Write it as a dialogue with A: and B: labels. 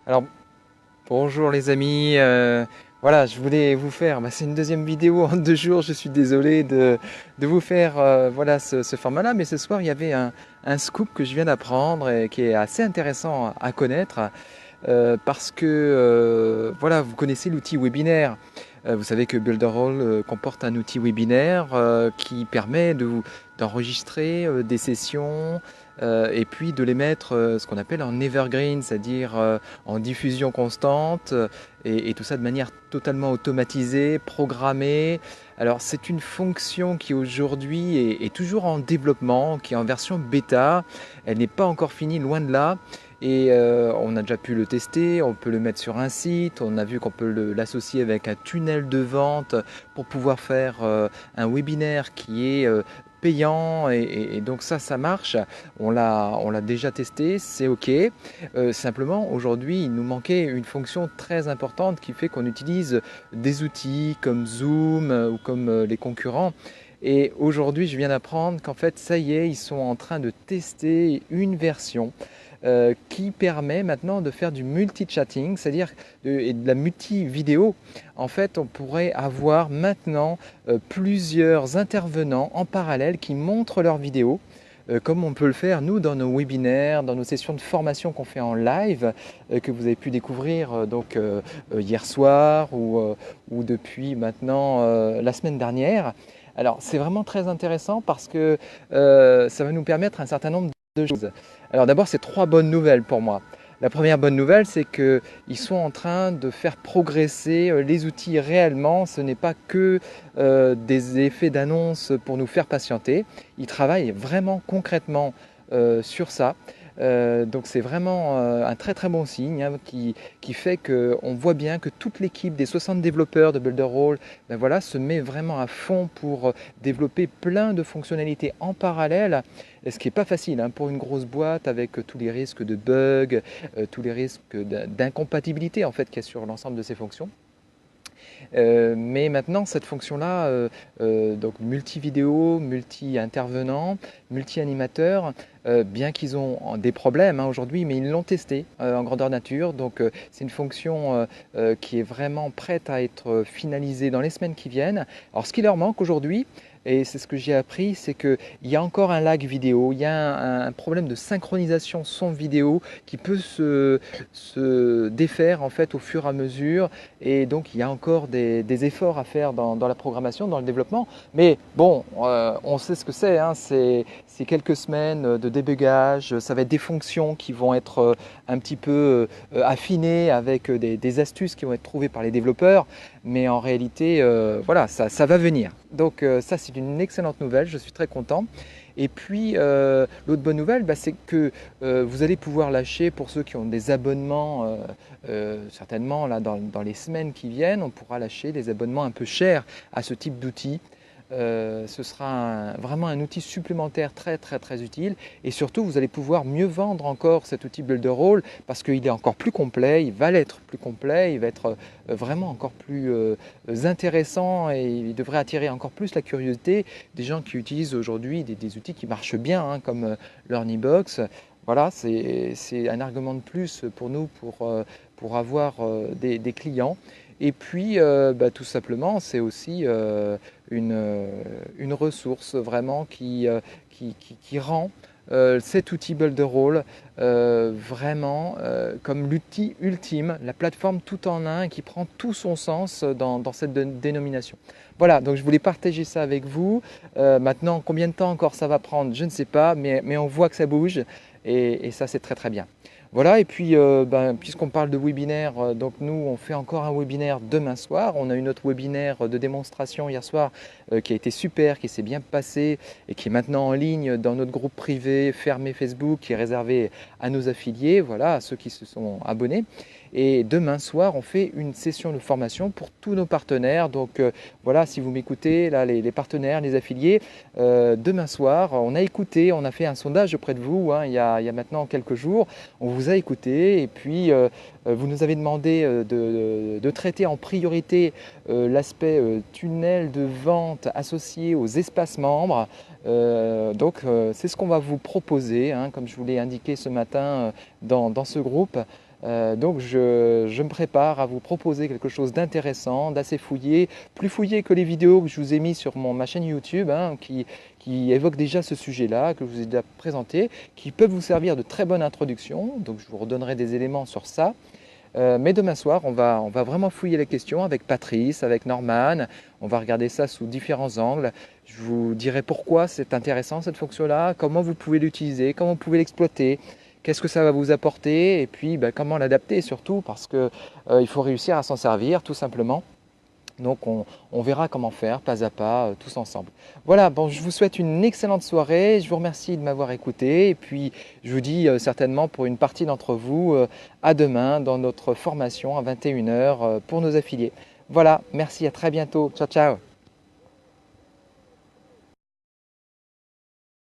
A: Alors bonjour les amis, voilà je voulais vous faire, c'est une deuxième vidéo en 2 jours, je suis désolé de vous faire voilà ce format-là, mais ce soir il y avait un scoop que je viens d'apprendre et qui est assez intéressant à connaître parce que voilà vous connaissez l'outil webinaire. Vous savez que Builderall comporte un outil webinaire qui permet d'enregistrer des sessions et puis de les mettre ce qu'on appelle en evergreen, c'est-à-dire en diffusion constante et tout ça de manière totalement automatisée, programmée. Alors c'est une fonction qui aujourd'hui est toujours en développement, qui est en version bêta. Elle n'est pas encore finie, loin de là. Et on a déjà pu le tester, on peut le mettre sur un site, on a vu qu'on peut l'associer avec un tunnel de vente pour pouvoir faire un webinaire qui est payant et donc ça marche. On l'a déjà testé, c'est ok. Simplement aujourd'hui il nous manquait une fonction très importante qui fait qu'on utilise des outils comme Zoom ou comme les concurrents. Et aujourd'hui je viens d'apprendre qu'en fait ça y est, ils sont en train de tester une version qui permet maintenant de faire du multi-chatting, c'est-à-dire et de la multi-vidéo. En fait, on pourrait avoir maintenant plusieurs intervenants en parallèle qui montrent leurs vidéos, comme on peut le faire nous dans nos webinaires, dans nos sessions de formation qu'on fait en live, que vous avez pu découvrir hier soir ou depuis maintenant la semaine dernière. Alors c'est vraiment très intéressant parce que ça va nous permettre un certain nombre de choses. Alors d'abord, c'est 3 bonnes nouvelles pour moi. La première bonne nouvelle, c'est qu'ils sont en train de faire progresser les outils réellement. Ce n'est pas que des effets d'annonce pour nous faire patienter. Ils travaillent vraiment concrètement sur ça. Donc c'est vraiment un très très bon signe qui fait qu'on voit bien que toute l'équipe des 60 développeurs de Builderall voilà, se met vraiment à fond pour développer plein de fonctionnalités en parallèle, ce qui n'est pas facile pour une grosse boîte avec tous les risques de bugs, tous les risques d'incompatibilité en fait qu'il y a sur l'ensemble de ces fonctions. Mais maintenant, cette fonction-là, donc multi-vidéo, multi-intervenant, multi-animateur, bien qu'ils ont des problèmes aujourd'hui, mais ils l'ont testé en grandeur nature. Donc c'est une fonction qui est vraiment prête à être finalisée dans les semaines qui viennent. Alors ce qui leur manque aujourd'hui, et c'est ce que j'ai appris, c'est qu'il y a encore un lag vidéo, il y a un problème de synchronisation son-vidéo qui peut se défaire en fait au fur et à mesure, et donc il y a encore des efforts à faire dans la programmation, dans le développement. Mais bon, on sait ce que c'est quelques semaines de débugage, ça va être des fonctions qui vont être un petit peu affinées avec des astuces qui vont être trouvées par les développeurs, mais en réalité, voilà, ça va venir. Donc ça, c'est une excellente nouvelle, je suis très content. Et puis, l'autre bonne nouvelle, c'est que vous allez pouvoir lâcher, pour ceux qui ont des abonnements, certainement là, dans les semaines qui viennent, on pourra lâcher des abonnements un peu chers à ce type d'outils. Ce sera vraiment un outil supplémentaire très très très utile, et surtout vous allez pouvoir mieux vendre encore cet outil Builderall parce qu'il est encore plus complet, il va l'être plus complet, il va être vraiment encore plus intéressant, et il devrait attirer encore plus la curiosité des gens qui utilisent aujourd'hui des outils qui marchent bien comme Learnybox. Voilà, c'est un argument de plus pour nous pour avoir des clients. Et puis, tout simplement, c'est aussi une ressource vraiment qui rend cet outil Builderall vraiment comme l'outil ultime, la plateforme tout en un qui prend tout son sens dans cette dénomination. Voilà, donc je voulais partager ça avec vous. Maintenant, combien de temps encore ça va prendre, je ne sais pas, mais on voit que ça bouge, et ça c'est très très bien. Voilà, et puis puisqu'on parle de webinaire, donc nous on fait encore un webinaire demain soir. On a eu notre webinaire de démonstration hier soir qui a été super, qui s'est bien passé et qui est maintenant en ligne dans notre groupe privé fermé Facebook, qui est réservé à nos affiliés, voilà, à ceux qui se sont abonnés. Et demain soir, on fait une session de formation pour tous nos partenaires. Donc voilà, si vous m'écoutez, là, les partenaires, les affiliés, demain soir, on a écouté, on a fait un sondage auprès de vous il y a maintenant quelques jours. On vous a écouté, et puis vous nous avez demandé de traiter en priorité l'aspect tunnel de vente associé aux espaces membres. C'est ce qu'on va vous proposer, comme je vous l'ai indiqué ce matin dans ce groupe. Donc je me prépare à vous proposer quelque chose d'intéressant, d'assez fouillé, plus fouillé que les vidéos que je vous ai mis sur ma chaîne YouTube, hein, qui évoquent déjà ce sujet-là, que je vous ai déjà présenté, qui peuvent vous servir de très bonne introduction. Donc je vous redonnerai des éléments sur ça. Mais demain soir, on va vraiment fouiller les questions avec Patrice, avec Norman. On va regarder ça sous différents angles. Je vous dirai pourquoi c'est intéressant cette fonction-là, comment vous pouvez l'utiliser, comment vous pouvez l'exploiter, qu'est-ce que ça va vous apporter et puis comment l'adapter surtout parce qu'il faut réussir à s'en servir tout simplement. Donc on verra comment faire pas à pas tous ensemble. Voilà, bon, je vous souhaite une excellente soirée, je vous remercie de m'avoir écouté et puis je vous dis certainement pour une partie d'entre vous à demain dans notre formation à 21 h pour nos affiliés. Voilà, merci, à très bientôt, ciao ciao.